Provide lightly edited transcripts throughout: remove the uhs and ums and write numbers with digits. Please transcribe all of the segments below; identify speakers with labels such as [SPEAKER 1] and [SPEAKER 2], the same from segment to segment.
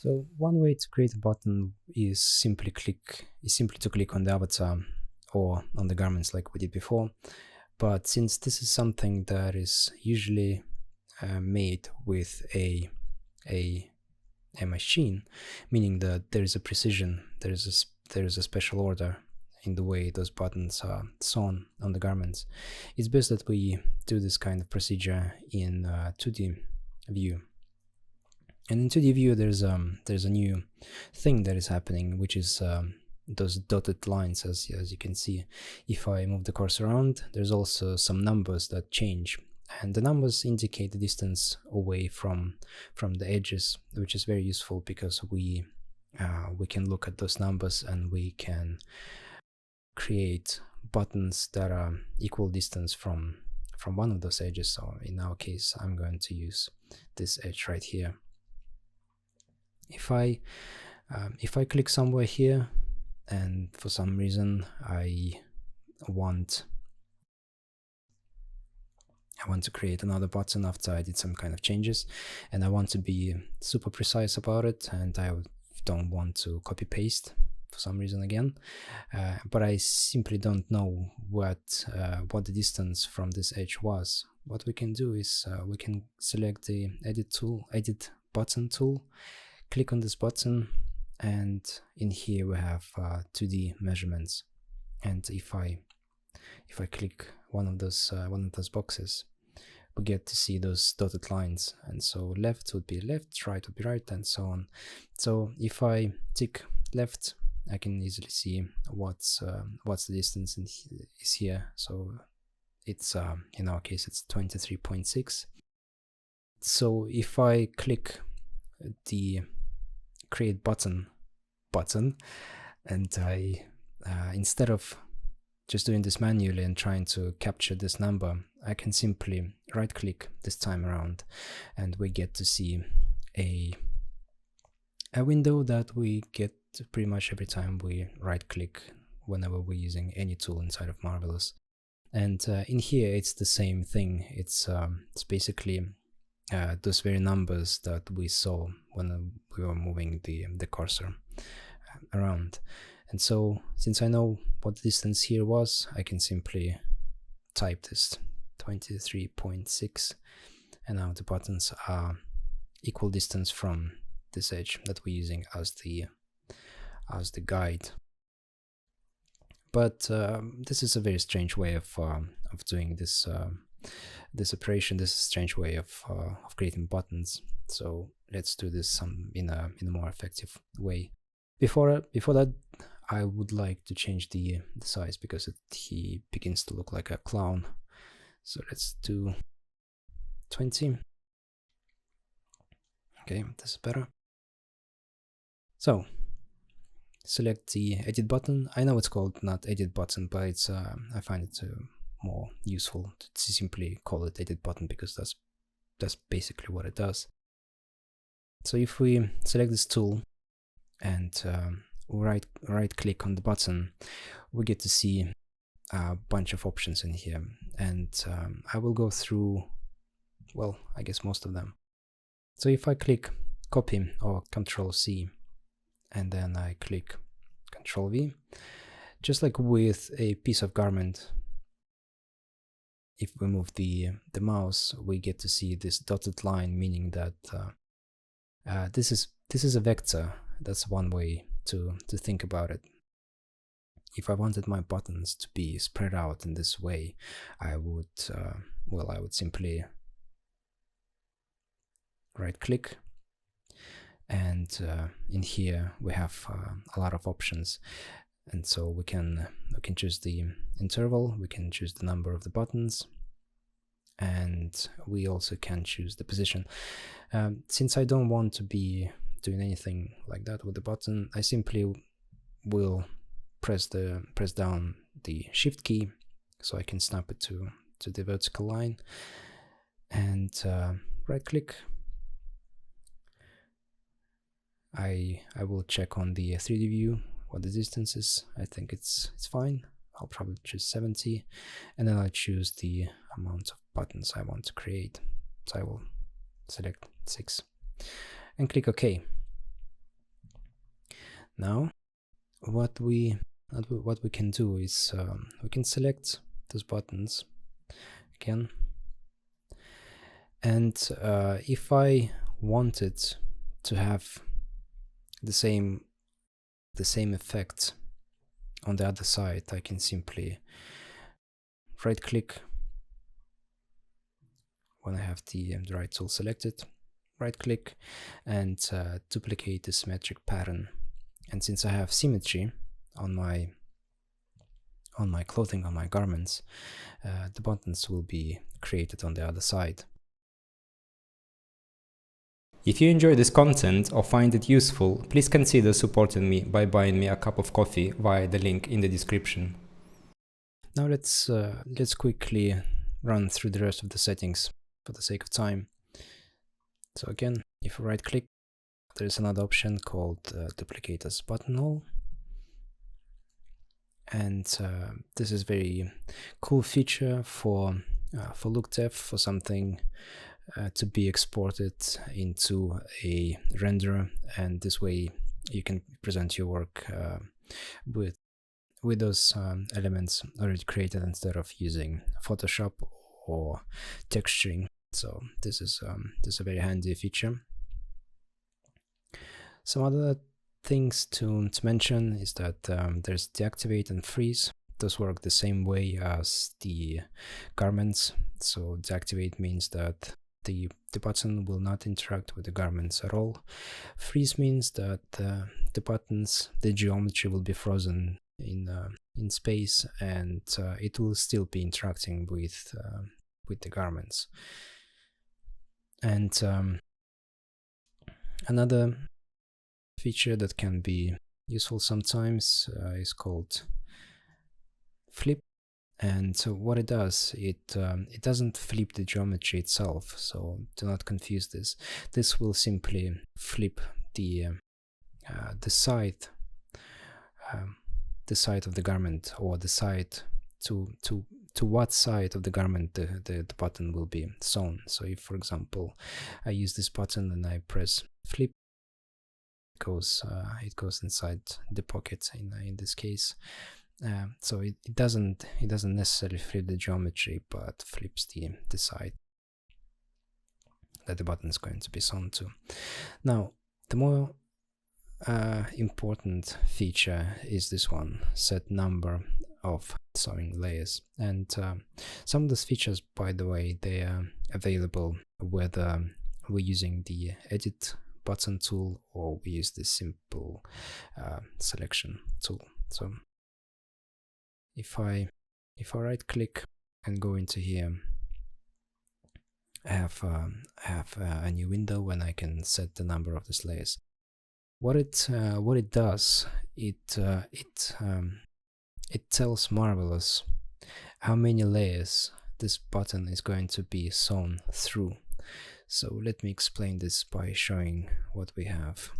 [SPEAKER 1] So one way to create a button is simply to click on the avatar or on the garments like we did before. But since this is something that is usually made with a machine, meaning that there is a precision, there is a special order in the way those buttons are sewn on the garments, it's best that we do this kind of procedure in 2D view. And in 2D view, there's a new thing that is happening, which is those dotted lines, as you can see. If I move the cursor around, there's also some numbers that change, and the numbers indicate the distance away from the edges, which is very useful because we can look at those numbers and we can create buttons that are equal distance from one of those edges. So in our case, I'm going to use this edge right here. If I click somewhere here, and for some reason I want to create another button after I did some kind of changes, and I want to be super precise about it, and I don't want to copy paste for some reason again, but I simply don't know what the distance from this edge was. What we can do is we can select the edit button tool, click on this button, and in here we have 2D measurements. And if I click one of those boxes, we get to see those dotted lines, and so left would be left, right would be right, and so on. So if I tick left, I can easily see what's the distance is here. So it's in our case it's 23.6. So if I click the create button, and I instead of just doing this manually and trying to capture this number, I can simply right click this time around, and we get to see a window that we get pretty much every time we right click whenever we're using any tool inside of Marvelous. And in here it's the same thing. It's basically those very numbers that we saw when we were moving the cursor around. And so since I know what the distance here was, I can simply type this 23.6, and now the buttons are equal distance from this edge that we're using as the guide. But this is a very strange way of doing this operation. This is a strange way of creating buttons. So let's do this in a more effective way. Before that, I would like to change the size because he begins to look like a clown. So let's do 20. Okay, this is better. So select the edit button. I know it's called not edit button, but it's I find it more useful to simply call it edit button because that's basically what it does. So if we select this tool and right click on the button, we get to see a bunch of options in here, and I will go through, well, I guess most of them. So if I click copy or Control-C, and then I click Control-V, just like with a piece of garment, if we move the mouse, we get to see this dotted line, meaning that this is a vector. That's one way to think about it. If I wanted my buttons to be spread out in this way, I would simply right click, and in here we have a lot of options, and so we can choose the interval, we can choose the number of the buttons, and we also can choose the position. Since I don't want to be doing anything like that with the button, I simply will press down the shift key so I can snap it to the vertical line, and right click. I will check on the 3D view what the distance is. I think it's fine. I'll probably choose 70, and then I'll choose the amount of buttons I want to create. So I will select 6 and click OK. Now what we can do is we can select those buttons again, and if I wanted to have the same effect on the other side, I can simply right click when I have the right tool selected, right click and duplicate the symmetric pattern. And since I have symmetry on my clothing, on my garments, the buttons will be created on the other side.
[SPEAKER 2] If you enjoy this content or find it useful, please consider supporting me by buying me a cup of coffee via the link in the description.
[SPEAKER 1] Now let's quickly run through the rest of the settings for the sake of time. So again, if you right click, there's another option called duplicate as buttonhole, and this is very cool feature for look depth, for something to be exported into a renderer, and this way you can present your work with those elements already created instead of using Photoshop or texturing. So this is a very handy feature. Some other things to mention is that there's deactivate and freeze. Those work the same way as the garments. So deactivate means that the button will not interact with the garments at all. Freeze means that the buttons, the geometry will be frozen in space, and it will still be interacting with the garments. And another feature that can be useful sometimes is called flip. And so what it does, it doesn't flip the geometry itself, so do not confuse this. This will simply flip the side of the garment, or the side to what side of the garment the button will be sewn. So if, for example, I use this button and I press flip, it goes inside the pocket in this case. So it doesn't necessarily flip the geometry, but flips the side that the button is going to be sewn to. Now, the more important feature is this one: set number of sewing layers. And some of those features, by the way, they are available whether we're using the edit button tool or we use the simple selection tool. So if I right click and go into here, I have a new window when I can set the number of these layers. What it does, it tells Marvelous how many layers this button is going to be sewn through. So let me explain this by showing what we have.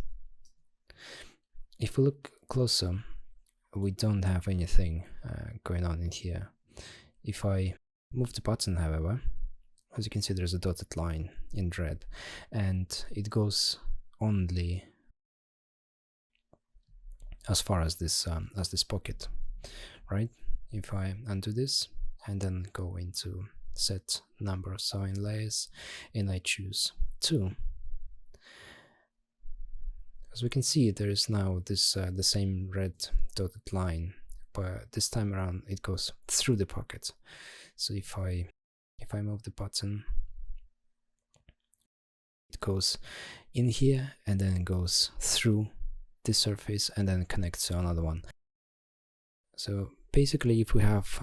[SPEAKER 1] If we look closer, we don't have anything going on in here. If I move the button, however, as you can see, there's a dotted line in red, and it goes only as far as this pocket, right? If I undo this and then go into set number of sewing layers and I choose 2, as we can see, there is now this the same red dotted line, but this time around it goes through the pocket. So if I move the button, it goes in here and then it goes through this surface and then connects to another one. So basically, if we have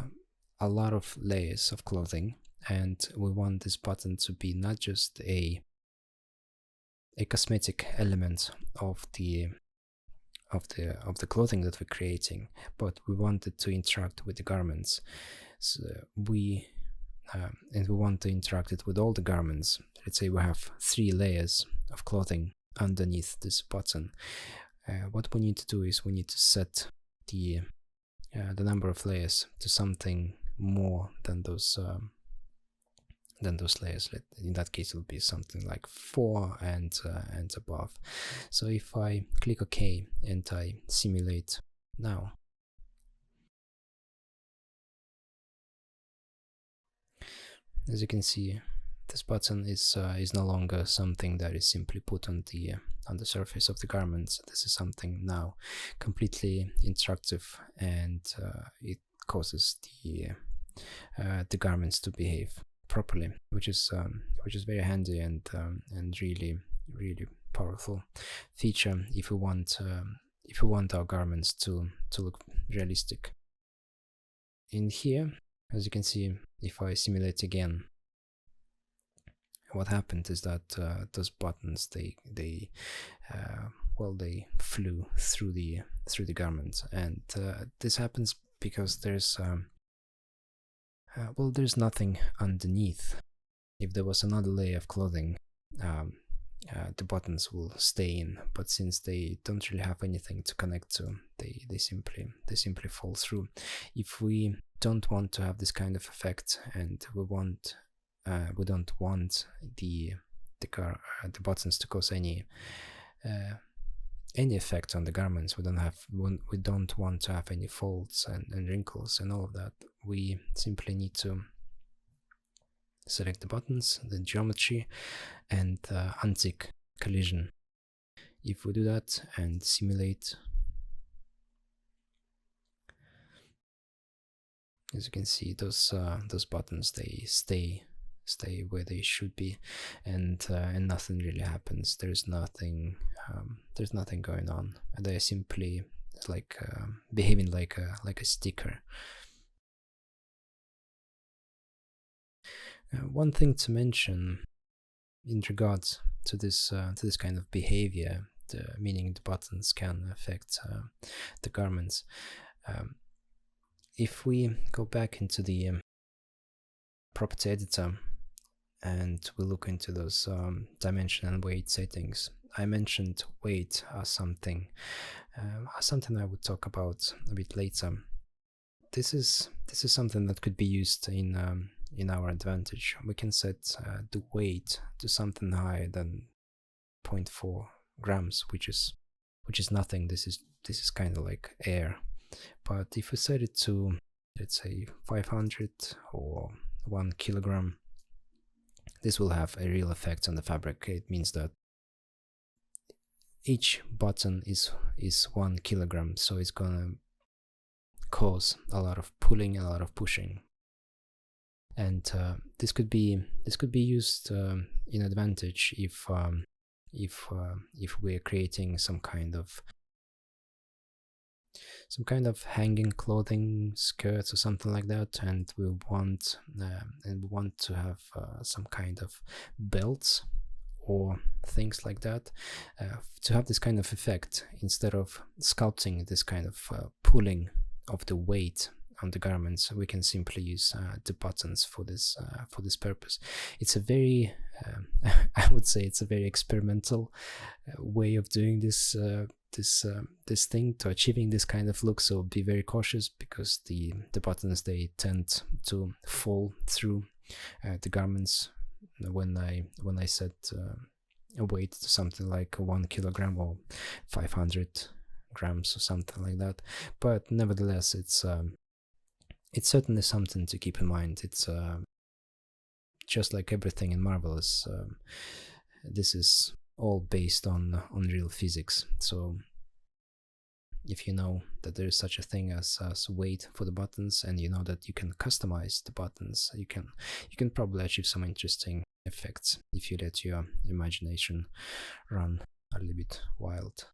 [SPEAKER 1] a lot of layers of clothing and we want this button to be not just a cosmetic element of the clothing that we're creating, but we want it to interact with the garments, so and we want to interact it with all the garments. Let's say we have 3 layers of clothing underneath this button. What we need to do is we need to set the number of layers to something more than those then those layers, in that case, it will be something like 4 and above. So if I click OK and I simulate now, as you can see, this button is no longer something that is simply put on the surface of the garments. This is something now completely interactive, and it causes the garments to behave properly, which is very handy and really powerful feature if we want our garments to look realistic. In here, as you can see, if I simulate again, what happened is that those buttons they flew through the garment, and this happens because there's nothing underneath. If there was another layer of clothing, the buttons will stay in, but since they don't really have anything to connect to, they simply fall through. If we don't want to have this kind of effect, and we don't want the buttons to cause any effect on the garments, we don't want to have any folds and wrinkles and all of that, we simply need to select the buttons, the geometry, and untick collision. If we do that and simulate, as you can see, those buttons, they stay where they should be, and nothing really happens. There's nothing going on. They're simply like behaving like a sticker. One thing to mention in regards to this kind of behavior, meaning the buttons can affect the garments. If we go back into the property editor and we look into those dimension and weight settings, I mentioned weight as something I would talk about a bit later. This is something that could be used in our advantage. We can set the weight to something higher than 0.4 grams, which is nothing. This is kind of like air. But if we set it to, let's say, 500 or 1 kilogram, this will have a real effect on the fabric. It means that each button is 1 kilogram, so it's gonna cause a lot of pulling, a lot of pushing, and this could be used in advantage if we're creating some kind of hanging clothing, skirts or something like that, and we want to have some kind of belts or things like that to have this kind of effect. Instead of sculpting this kind of pulling of the weight on the garments, we can simply use the buttons for this purpose. It's a very I would say it's a very experimental way of doing this thing to achieving this kind of look, so be very cautious, because the buttons, they tend to fall through the garments when I set a weight to something like 1 kilogram or 500 grams or something like that. But nevertheless, it's certainly something to keep in mind. It's just like everything in Marvel, this is all based on real physics. So if you know that there is such a thing as weight for the buttons, and you know that you can customize the buttons, you can probably achieve some interesting effects if you let your imagination run a little bit wild.